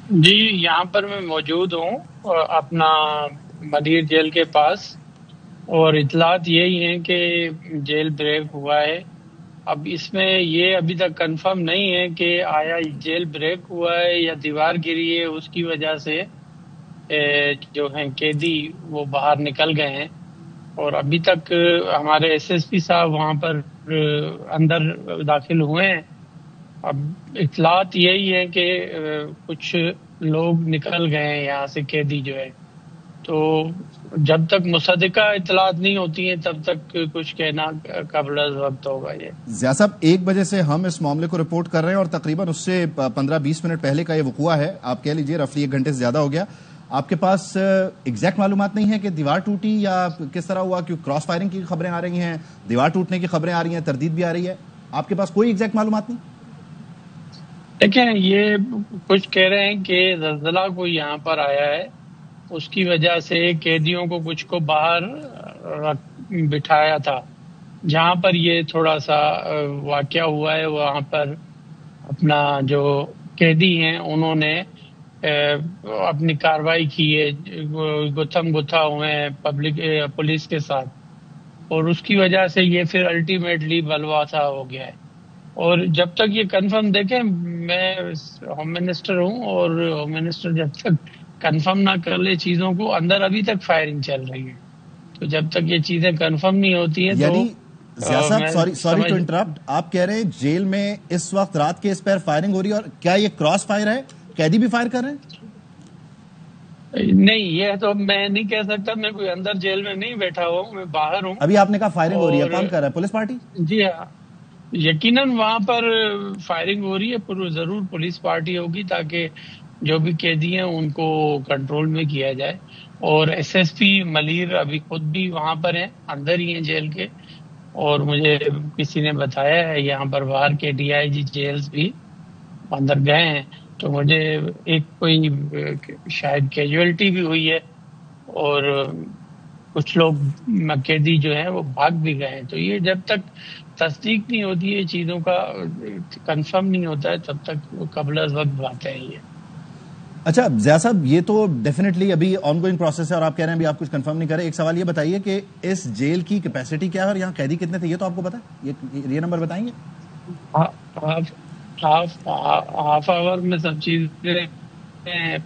جی یہاں پر میں موجود ہوں اپنا مدیر جیل کے پاس، اور اطلاعات یہی ہیں کہ جیل بریک ہوا ہے۔ اب اس میں یہ ابھی تک کنفرم نہیں ہے کہ آیا جیل بریک ہوا ہے یا دیوار گری ہے، اس کی وجہ سے جو ہیں قیدی وہ باہر نکل گئے ہیں، اور ابھی تک ہمارے ایس ایس پی صاحب وہاں پر اندر داخل ہوئے ہیں۔ اب اطلاعات یہی ہے کہ کچھ لوگ نکل گئے ہیں یہاں سے، قیدی جو ہے، تو جب تک مصدقہ اطلاعات نہیں ہوتی ہیں تب تک کچھ کہنا قبل از وقت ہوگا۔ یہ ضیاء صاحب 1 بجے سے ہم اس معاملے کو رپورٹ کر رہے ہیں، اور تقریباً اس سے 15-20 منٹ پہلے کا یہ وقوع ہے، آپ کہہ لیجئے رفلی 1 گھنٹے سے زیادہ ہو گیا۔ آپ کے پاس ایگزیکٹ معلومات نہیں ہے کہ دیوار ٹوٹی یا کس طرح ہوا؟ کیوں کراس فائرنگ کی خبریں آ رہی ہیں، دیوار ٹوٹنے کی خبریں آ رہی ہیں، تردید بھی آ رہی ہے، آپ کے پاس کوئی ایگزیکٹ معلومات نہیں؟ دیکھیں، یہ کچھ کہہ رہے ہیں کہ زلزلہ کوئی یہاں پر آیا ہے، اس کی وجہ سے قیدیوں کو کچھ کو باہر بٹھایا تھا۔ جہاں پر یہ تھوڑا سا واقعہ ہوا ہے وہاں پر اپنا جو قیدی ہیں انہوں نے اپنی کارروائی کی ہے، گتھم گتھا ہوئے ہیں پولیس کے ساتھ، اور اس کی وجہ سے یہ پھر الٹیمیٹلی بلوا سا ہو گیا ہے۔ اور جب تک یہ کنفرم، دیکھیں میں ہوم منسٹر ہوں، اور ہوم منسٹر جب تک کنفرم نہ کر لے چیزوں کو، اندر ابھی تک فائرنگ چل رہی ہے، تو جب تک یہ چیزیں کنفرم نہیں ہوتی ہیں تو یعنی ضیاء صاحب میں سوری ٹو انٹرپٹ، آپ کہہ رہے ہیں جیل میں اس وقت رات کے اس پیر فائرنگ ہو رہی ہے، اور کیا یہ کراس فائر ہے؟ قیدی بھی فائر کر رہے ہیں؟ نہیں، یہ تو میں نہیں کہہ سکتا، میں کوئی اندر جیل میں نہیں بیٹھا ہوا ہوں، میں باہر ہوں۔ ابھی آپ نے کہا فائرنگ ہو رہی ہے، اور کون کر رہا ہے؟ Police party? جی ہاں، یقیناً وہاں پر فائرنگ ہو رہی ہے، ضرور پولیس پارٹی ہوگی تاکہ جو بھی قیدی ہیں ان کو کنٹرول میں کیا جائے۔ اور ایس ایس پی ملیر ابھی خود بھی وہاں پر ہیں، اندر ہی ہیں جیل کے، اور مجھے کسی نے بتایا ہے یہاں پر باہر کے ڈی آئی جی جیلز بھی اندر گئے ہیں، تو مجھے ایک کوئی شاید کیجویلٹی بھی ہوئی ہے، اور کچھ لوگ قیدی جو ہیں وہ بھاگ بھی گئے ہیں۔ تو یہ جب تک تصدیق نہیں ہوتی ہے چیزوں کا، کنفرم نہیں ہوتا ہے، تب تک قبل از وقت بات ہے یہ۔ اچھا ضیاء صاحب، یہ تو ڈیفینیٹلی ابھی آن گوئنگ پروسیس ہے، اور آپ کہہ رہے ہیں ابھی آپ کچھ کنفرم نہیں کر رہے۔ ایک سوال یہ بتائیے کہ اس جیل کی کیپیسٹی کیا ہے اور یہاں قیدی کتنے تھے؟ یہ تو آپ کو پتا ہے، یہ نمبر بتائیں گے؟ ہاف آور میں سب چیزیں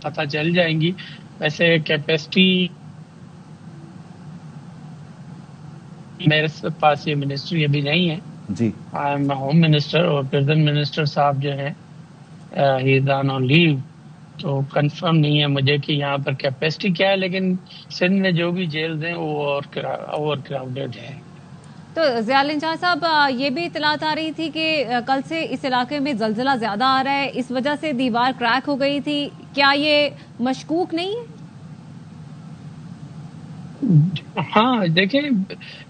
پتہ چل جائیں گی۔ ویسے کیپیسٹی میرے پاس یہ منسٹری ابھی نہیں ہے، جی، آئی ایم ہوم منسٹر، اور پریزنٹ منسٹر صاحب جو ہیں ہی از آن لیو، تو کنفرم نہیں ہے مجھے کہ یہاں پر کیپیسٹی کیا ہے، لیکن سندھ میں جو بھی جیلز ہیں وہ اوور کراؤڈیڈ ہیں۔ تو ضیاء الدین شاہ صاحب، یہ بھی اطلاعات آ رہی تھی کہ کل سے اس علاقے میں زلزلہ زیادہ آ رہا ہے، اس وجہ سے دیوار کریک ہو گئی تھی، کیا یہ مشکوک نہیں ہے؟ ہاں دیکھیں،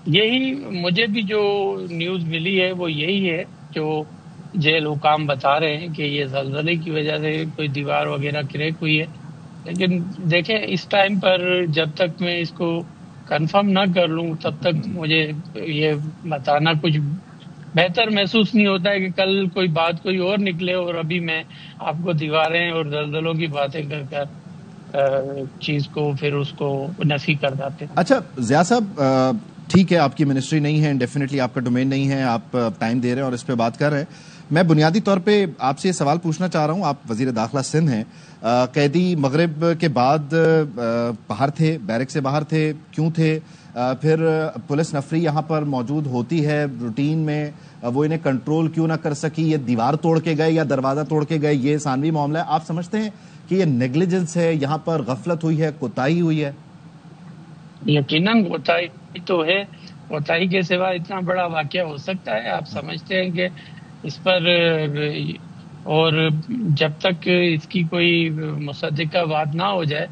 یہی مجھے بھی جو نیوز ملی ہے وہ یہی ہے، جو جیل حکام بتا رہے ہیں کہ یہ زلزلے کی وجہ سے کوئی دیوار وغیرہ کریک ہوئی ہے۔ لیکن دیکھیں اس ٹائم پر جب تک میں اس کو کنفرم نہ کر لوں تب تک مجھے یہ بتانا کچھ بہتر محسوس نہیں ہوتا ہے کہ کل کوئی بات کوئی اور نکلے، اور ابھی میں آپ کو دیواریں اور زلزلوں کی باتیں کر کر چیز کو پھر اس کو نفی کر جاتے ہیں۔ اچھا ضیاء صاحب، ٹھیک ہے آپ کی منسٹری نہیں ہے، ڈیفینیٹلی آپ کا ڈومین نہیں ہے، آپ ٹائم دے رہے ہیں اور اس پہ بات کر رہے ہیں۔ میں بنیادی طور پہ آپ سے یہ سوال پوچھنا چاہ رہا ہوں، آپ وزیر داخلہ سندھ ہیں، قیدی مغرب کے بعد باہر تھے، بیرک سے باہر تھے، کیوں تھے؟ پھر پولیس نفری یہاں پر موجود ہوتی ہے روٹین میں، وہ انہیں کنٹرول کیوں نہ کر سکی؟ یہ دیوار توڑ کے گئے یا دروازہ توڑ کے گئے؟ یہ ثانوی معاملہ ہے، آپ سمجھتے ہیں کہ یہ نیگلیجنس ہے، یہاں پر غفلت ہوئی ہے، کوتاہی ہوئی ہے؟ یقیناً کوتاہی تو ہے، کوتاہی کے سوا اتنا بڑا واقعہ ہو سکتا ہے؟ آپ سمجھتے ہیں کہ اس پر اور جب تک اس کی کوئی مصدقہ بات نہ ہو جائے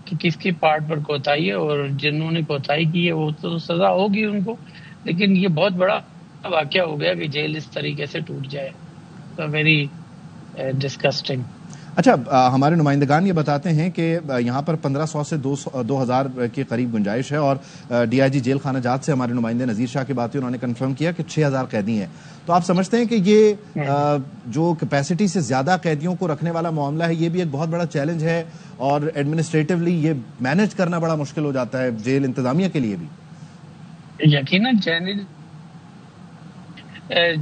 کہ کس کی پارٹ پر کوتاہی ہے، اور جنہوں نے کوتاہی کی ہے وہ تو سزا ہوگی ان کو، لیکن یہ بہت بڑا واقعہ ہو گیا کہ جیل اس طریقے سے ٹوٹ جائے، ویری ڈسکسٹنگ۔ اچھا، ہمارے نمائندگان یہ بتاتے ہیں کہ یہاں پر 1500 سے 2000 کے قریب گنجائش ہے، اور ڈی آئی جی جیل خانہ جات سے ہمارے نمائندے نذیر شاہ کی بات ہوئی، انہوں نے کنفرم کیا کہ 6000 قیدی ہیں. تو آپ سمجھتے ہیں کہ یہ جو کیپیسٹی سے زیادہ قیدیوں کو رکھنے والا معاملہ ہے، یہ بھی ایک بہت بڑا چیلنج ہے، اور ایڈمنسٹریٹولی یہ مینج کرنا بڑا مشکل ہو جاتا ہے جیل انتظامیہ کے لیے بھی؟ یقیناً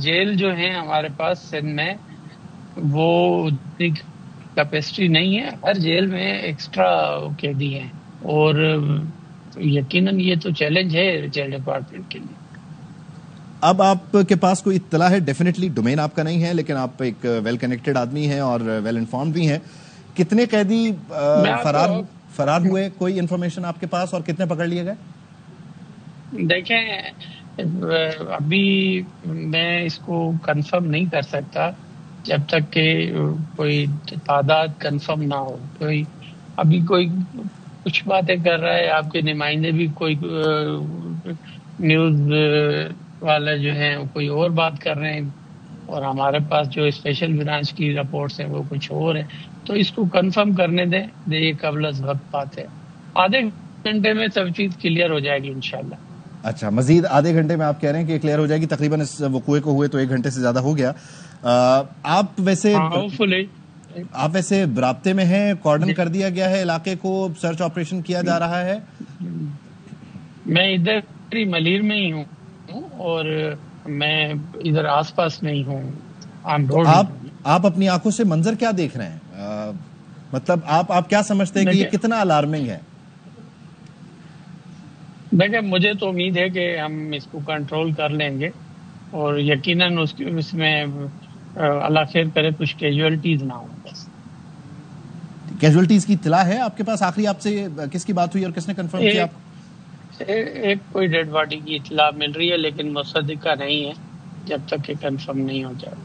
جیل جو ہیں ہمارے پاس سندھ میں وہ کیپیسٹی نہیں ہے. ہر جیل میں ایکسٹرا قیدی ہیں، اور یقیناً یہ تو چیلنج ہے جیل ڈپارٹمنٹ کے لیے. اب آپ کے پاس کوئی اطلاع ہے، ڈیفینیٹلی ڈومین آپ کا نہیں ہے، لیکن آپ ایک ویل کنیکٹڈ آدمی ہیں اور ویل انفارمڈ بھی ہیں، کتنے قیدی فرار ہوئے؟ کوئی انفارمیشن آپ کے پاس، اور کتنے پکڑ لیے گئے؟ دیکھیں، ابھی میں اس کو کنفرم نہیں کر سکتا جب تک کہ کوئی تعداد کنفرم نہ ہو. ابھی کوئی کچھ باتیں کر رہا ہے، آپ کے نمائندے بھی کوئی نیوز والا جو ہیں کوئی اور بات کر رہے ہیں، اور ہمارے پاس جو اسپیشل برانچ کی رپورٹس ہیں وہ کچھ اور ہیں. تو اس کو کنفرم کرنے دیں، یہ قبل از وقت بات ہے. آدھے گھنٹے میں سب چیز کلیئر ہو جائے گی انشاءاللہ. اچھا، مزید آدھے گھنٹے میں آپ کہہ رہے ہیں کہ کلیئر ہو جائے گی. تقریباً اس وقوعے کو ہوئے تو 1 گھنٹے سے زیادہ ہو گیا. آپ ویسے رابطے میں ہیں؟ کارڈن کر دیا گیا ہے علاقے کو؟ سرچ آپریشن کیا جا رہا ہے؟ میں ادھر ہی ملیر میں ہی ہوں، اور میں ادھر آس پاس نہیں ہوں. آپ اپنی آنکھوں سے منظر کیا دیکھ رہے ہیں؟ مطلب آپ کیا سمجھتے ہیں کہ یہ کتنا الارمنگ ہے؟ دیکھیں، مجھے تو امید ہے کہ ہم اس کو کنٹرول کر لیں گے، اور یقیناً اس میں اللہ خیر کرے کچھ کیجویلٹیز نہ ہوں. بس کیجویلٹیز کی اطلاع ہے آپ کے پاس؟ آخری آپ سے کس کی بات ہوئی اور کس نے کنفرم کیا؟ ایک کوئی ڈیڈ باڈی کی اطلاع مل رہی ہے، لیکن مصدقہ نہیں ہے جب تک کہ کنفرم نہیں ہو جائے.